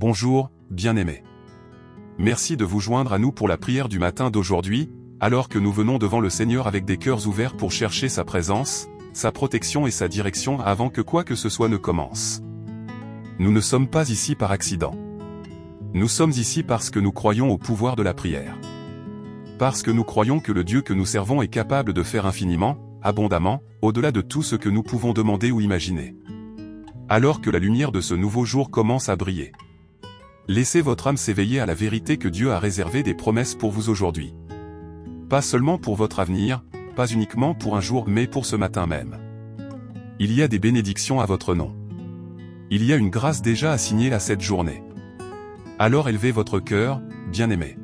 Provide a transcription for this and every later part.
Bonjour, bien-aimés. Merci de vous joindre à nous pour la prière du matin d'aujourd'hui, alors que nous venons devant le Seigneur avec des cœurs ouverts pour chercher sa présence, sa protection et sa direction avant que quoi que ce soit ne commence. Nous ne sommes pas ici par accident. Nous sommes ici parce que nous croyons au pouvoir de la prière. Parce que nous croyons que le Dieu que nous servons est capable de faire infiniment, abondamment, au-delà de tout ce que nous pouvons demander ou imaginer. Alors que la lumière de ce nouveau jour commence à briller. Laissez votre âme s'éveiller à la vérité que Dieu a réservé des promesses pour vous aujourd'hui. Pas seulement pour votre avenir, pas uniquement pour un jour mais pour ce matin même. Il y a des bénédictions à votre nom. Il y a une grâce déjà assignée à cette journée. Alors élevez votre cœur, bien-aimés.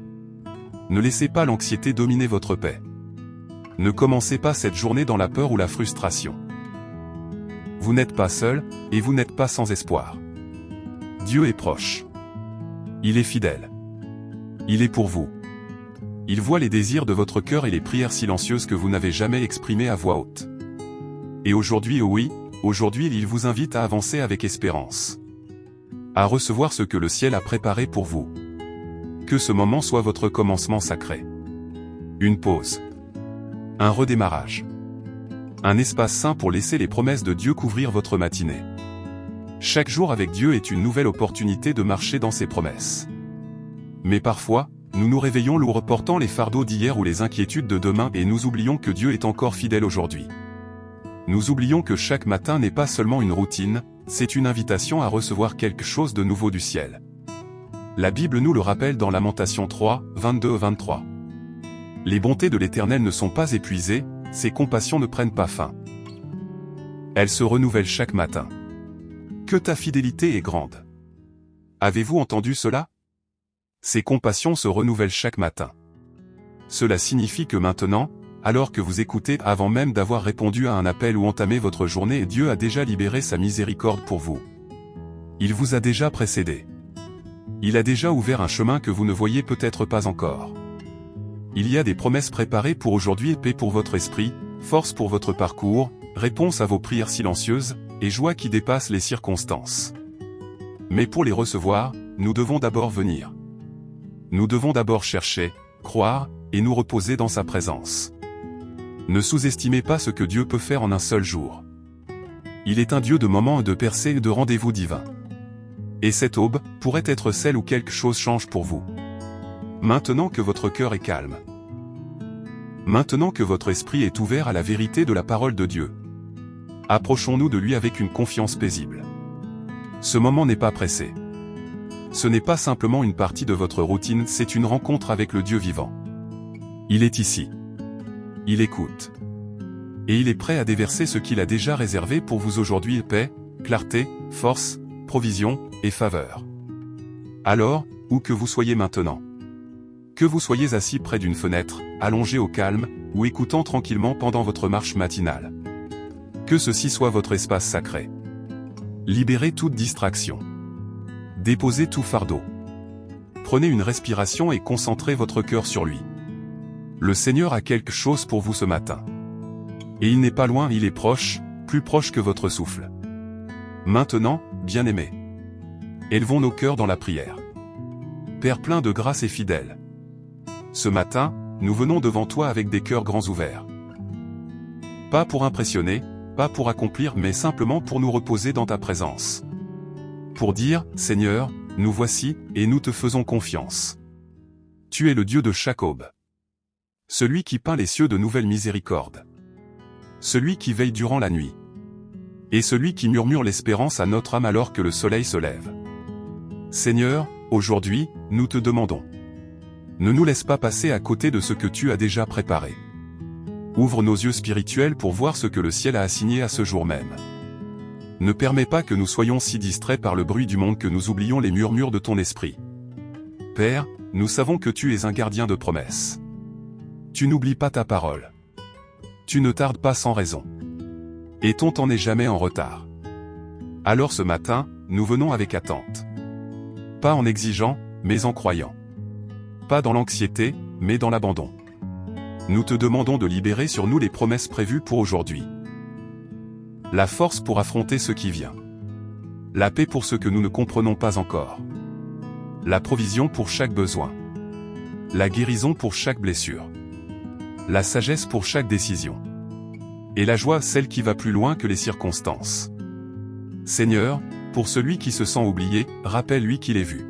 Ne laissez pas l'anxiété dominer votre paix. Ne commencez pas cette journée dans la peur ou la frustration. Vous n'êtes pas seul, et vous n'êtes pas sans espoir. Dieu est proche. Il est fidèle. Il est pour vous. Il voit les désirs de votre cœur et les prières silencieuses que vous n'avez jamais exprimées à voix haute. Et aujourd'hui, oh oui, aujourd'hui il vous invite à avancer avec espérance. À recevoir ce que le ciel a préparé pour vous. Que ce moment soit votre commencement sacré. Une pause. Un redémarrage. Un espace sain pour laisser les promesses de Dieu couvrir votre matinée. Chaque jour avec Dieu est une nouvelle opportunité de marcher dans ses promesses. Mais parfois, nous nous réveillons lourds portant les fardeaux d'hier ou les inquiétudes de demain et nous oublions que Dieu est encore fidèle aujourd'hui. Nous oublions que chaque matin n'est pas seulement une routine, c'est une invitation à recevoir quelque chose de nouveau du ciel. La Bible nous le rappelle dans Lamentations 3, 22-23. Les bontés de l'Éternel ne sont pas épuisées, ses compassions ne prennent pas fin. Elles se renouvellent chaque matin. Que ta fidélité est grande. Avez-vous entendu cela? Ses compassions se renouvellent chaque matin. Cela signifie que maintenant, alors que vous écoutez avant même d'avoir répondu à un appel ou entamé votre journée, Dieu a déjà libéré sa miséricorde pour vous. Il vous a déjà précédé. Il a déjà ouvert un chemin que vous ne voyez peut-être pas encore. Il y a des promesses préparées pour aujourd'hui, paix pour votre esprit, force pour votre parcours, réponse à vos prières silencieuses, et joie qui dépasse les circonstances. Mais pour les recevoir, nous devons d'abord venir. Nous devons d'abord chercher, croire, et nous reposer dans sa présence. Ne sous-estimez pas ce que Dieu peut faire en un seul jour. Il est un Dieu de moments et de percées et de rendez-vous divins. Et cette aube pourrait être celle où quelque chose change pour vous. Maintenant que votre cœur est calme. Maintenant que votre esprit est ouvert à la vérité de la parole de Dieu. Approchons-nous de lui avec une confiance paisible. Ce moment n'est pas pressé. Ce n'est pas simplement une partie de votre routine, c'est une rencontre avec le Dieu vivant. Il est ici. Il écoute. Et il est prêt à déverser ce qu'il a déjà réservé pour vous aujourd'hui: paix, clarté, force, provision et faveur. Alors, où que vous soyez maintenant. Que vous soyez assis près d'une fenêtre, allongé au calme, ou écoutant tranquillement pendant votre marche matinale. Que ceci soit votre espace sacré. Libérez toute distraction. Déposez tout fardeau. Prenez une respiration et concentrez votre cœur sur lui. Le Seigneur a quelque chose pour vous ce matin. Et il n'est pas loin, il est proche, plus proche que votre souffle. Maintenant, bien-aimés, élevons nos cœurs dans la prière. Père plein de grâce et fidèle. Ce matin, nous venons devant toi avec des cœurs grands ouverts. Pas pour impressionner, pas pour accomplir, mais simplement pour nous reposer dans ta présence. Pour dire, Seigneur, nous voici, et nous te faisons confiance. Tu es le Dieu de chaque aube. Celui qui peint les cieux de nouvelles miséricordes. Celui qui veille durant la nuit. Et celui qui murmure l'espérance à notre âme alors que le soleil se lève. Seigneur, aujourd'hui, nous te demandons. Ne nous laisse pas passer à côté de ce que tu as déjà préparé. Ouvre nos yeux spirituels pour voir ce que le ciel a assigné à ce jour même. Ne permets pas que nous soyons si distraits par le bruit du monde que nous oublions les murmures de ton esprit. Père, nous savons que tu es un gardien de promesses. Tu n'oublies pas ta parole. Tu ne tardes pas sans raison. Et ton temps n'est jamais en retard. Alors ce matin, nous venons avec attente. Pas en exigeant, mais en croyant. Pas dans l'anxiété, mais dans l'abandon. Nous te demandons de libérer sur nous les promesses prévues pour aujourd'hui. La force pour affronter ce qui vient. La paix pour ce que nous ne comprenons pas encore. la provision pour chaque besoin, la guérison pour chaque blessure, la sagesse pour chaque décision, et la joie, celle qui va plus loin que les circonstances. Seigneur, pour celui qui se sent oublié, rappelle-lui qu'il est vu.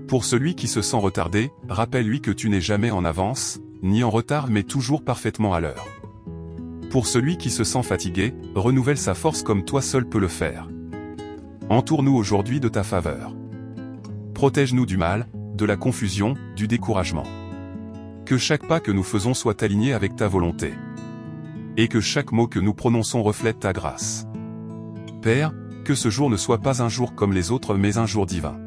Pour celui qui se sent retardé, rappelle-lui que tu n'es jamais en avance, ni en retard mais toujours parfaitement à l'heure. Pour celui qui se sent fatigué, renouvelle sa force comme toi seul peux le faire. Entoure-nous aujourd'hui de ta faveur. Protège-nous du mal, de la confusion, du découragement. Que chaque pas que nous faisons soit aligné avec ta volonté. Et que chaque mot que nous prononçons reflète ta grâce. Père, que ce jour ne soit pas un jour comme les autres mais un jour divin.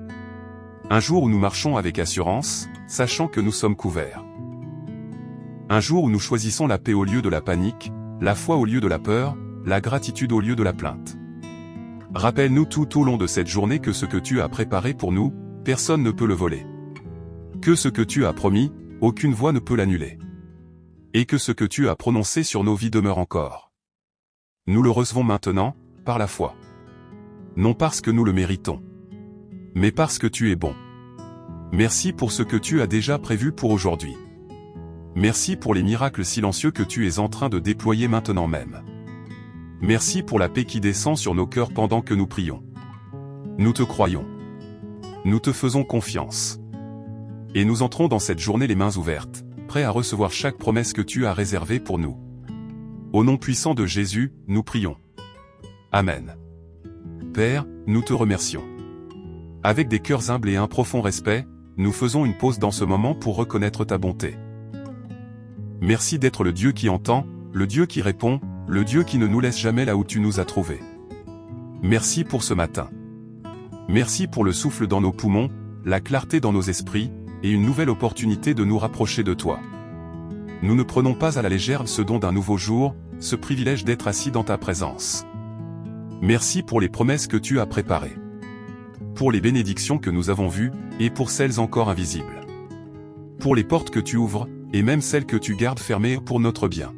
Un jour où nous marchons avec assurance, sachant que nous sommes couverts. Un jour où nous choisissons la paix au lieu de la panique, la foi au lieu de la peur, la gratitude au lieu de la plainte. Rappelle-nous tout au long de cette journée que ce que tu as préparé pour nous, personne ne peut le voler. Que ce que tu as promis, aucune voix ne peut l'annuler. Et que ce que tu as prononcé sur nos vies demeure encore. Nous le recevons maintenant, par la foi. Non parce que nous le méritons, mais parce que tu es bon. Merci pour ce que tu as déjà prévu pour aujourd'hui. Merci pour les miracles silencieux que tu es en train de déployer maintenant même. Merci pour la paix qui descend sur nos cœurs pendant que nous prions. Nous te croyons. Nous te faisons confiance. Et nous entrons dans cette journée les mains ouvertes, prêts à recevoir chaque promesse que tu as réservée pour nous. Au nom puissant de Jésus, nous prions. Amen. Père, nous te remercions. Avec des cœurs humbles et un profond respect, nous faisons une pause dans ce moment pour reconnaître ta bonté. Merci d'être le Dieu qui entend, le Dieu qui répond, le Dieu qui ne nous laisse jamais là où tu nous as trouvés. Merci pour ce matin. Merci pour le souffle dans nos poumons, la clarté dans nos esprits, et une nouvelle opportunité de nous rapprocher de toi. Nous ne prenons pas à la légère ce don d'un nouveau jour, ce privilège d'être assis dans ta présence. Merci pour les promesses que tu as préparées. Pour les bénédictions que nous avons vues, et pour celles encore invisibles. Pour les portes que tu ouvres, et même celles que tu gardes fermées pour notre bien.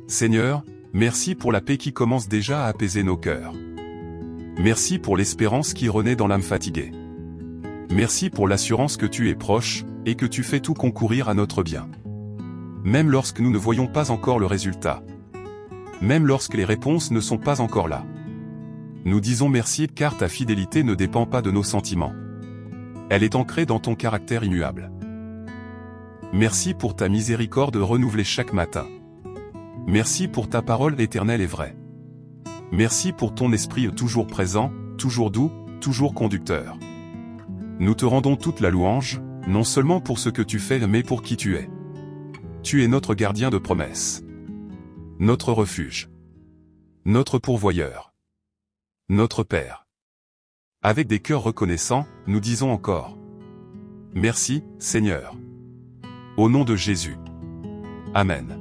Seigneur, merci pour la paix qui commence déjà à apaiser nos cœurs. Merci pour l'espérance qui renaît dans l'âme fatiguée. Merci pour l'assurance que tu es proche, et que tu fais tout concourir à notre bien. Même lorsque nous ne voyons pas encore le résultat. Même lorsque les réponses ne sont pas encore là. Nous disons merci car ta fidélité ne dépend pas de nos sentiments. Elle est ancrée dans ton caractère immuable. Merci pour ta miséricorde renouvelée chaque matin. Merci pour ta parole éternelle et vraie. Merci pour ton esprit toujours présent, toujours doux, toujours conducteur. Nous te rendons toute la louange, non seulement pour ce que tu fais mais pour qui tu es. Tu es notre gardien de promesses. Notre refuge. Notre pourvoyeur. Notre Père. Avec des cœurs reconnaissants, nous disons encore. Merci, Seigneur. Au nom de Jésus. Amen.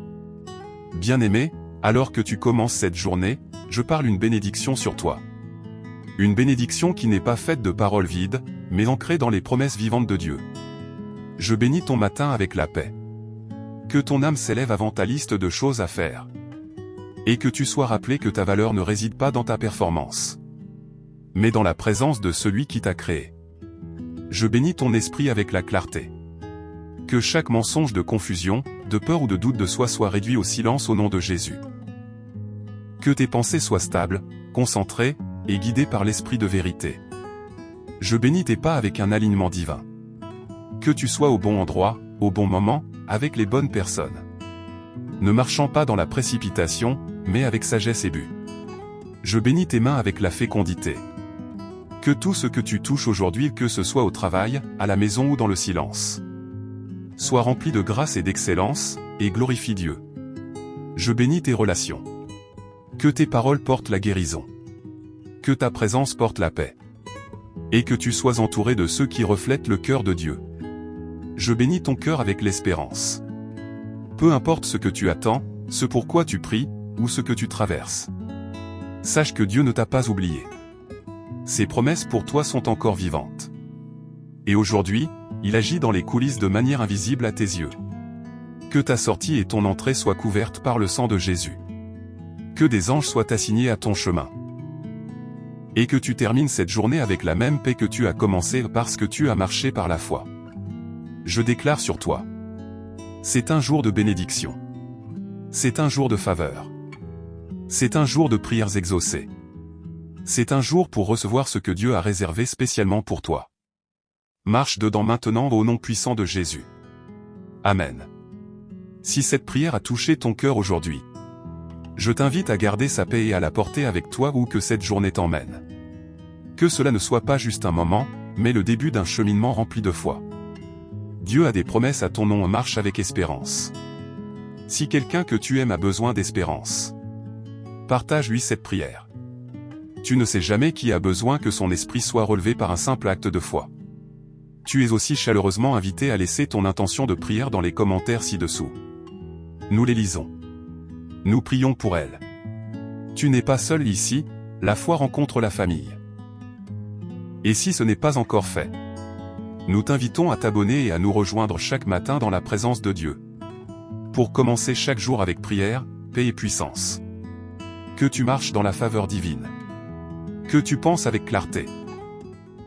Bien-aimé, alors que tu commences cette journée, je parle une bénédiction sur toi. Une bénédiction qui n'est pas faite de paroles vides, mais ancrée dans les promesses vivantes de Dieu. Je bénis ton matin avec la paix. Que ton âme s'élève avant ta liste de choses à faire. Et que tu sois rappelé que ta valeur ne réside pas dans ta performance, mais dans la présence de celui qui t'a créé. Je bénis ton esprit avec la clarté. Que chaque mensonge de confusion, de peur ou de doute de soi soit réduit au silence au nom de Jésus. Que tes pensées soient stables, concentrées, et guidées par l'esprit de vérité. Je bénis tes pas avec un alignement divin. Que tu sois au bon endroit, au bon moment, avec les bonnes personnes. Ne marchant pas dans la précipitation, mais avec sagesse et but. Je bénis tes mains avec la fécondité. Que tout ce que tu touches aujourd'hui, que ce soit au travail, à la maison ou dans le silence, soit rempli de grâce et d'excellence, et glorifie Dieu. Je bénis tes relations. Que tes paroles portent la guérison. Que ta présence porte la paix. Et que tu sois entouré de ceux qui reflètent le cœur de Dieu. Je bénis ton cœur avec l'espérance. Peu importe ce que tu attends, ce pourquoi tu pries, ou ce que tu traverses. Sache que Dieu ne t'a pas oublié. Ses promesses pour toi sont encore vivantes. Et aujourd'hui, il agit dans les coulisses de manière invisible à tes yeux. Que ta sortie et ton entrée soient couvertes par le sang de Jésus. Que des anges soient assignés à ton chemin. Et que tu termines cette journée avec la même paix que tu as commencé parce que tu as marché par la foi. Je déclare sur toi. C'est un jour de bénédiction. C'est un jour de faveur. C'est un jour de prières exaucées. C'est un jour pour recevoir ce que Dieu a réservé spécialement pour toi. Marche dedans maintenant au nom puissant de Jésus. Amen. Si cette prière a touché ton cœur aujourd'hui, je t'invite à garder sa paix et à la porter avec toi où que cette journée t'emmène. Que cela ne soit pas juste un moment, mais le début d'un cheminement rempli de foi. Dieu a des promesses à ton nom, marche avec espérance. Si quelqu'un que tu aimes a besoin d'espérance, partage-lui cette prière. Tu ne sais jamais qui a besoin que son esprit soit relevé par un simple acte de foi. Tu es aussi chaleureusement invité à laisser ton intention de prière dans les commentaires ci-dessous. Nous les lisons. Nous prions pour elle. Tu n'es pas seul ici, la foi rencontre la famille. Et si ce n'est pas encore fait, nous t'invitons à t'abonner et à nous rejoindre chaque matin dans la présence de Dieu. Pour commencer chaque jour avec prière, paix et puissance. Que tu marches dans la faveur divine. Que tu penses avec clarté.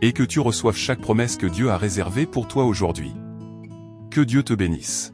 Et que tu reçoives chaque promesse que Dieu a réservée pour toi aujourd'hui. Que Dieu te bénisse.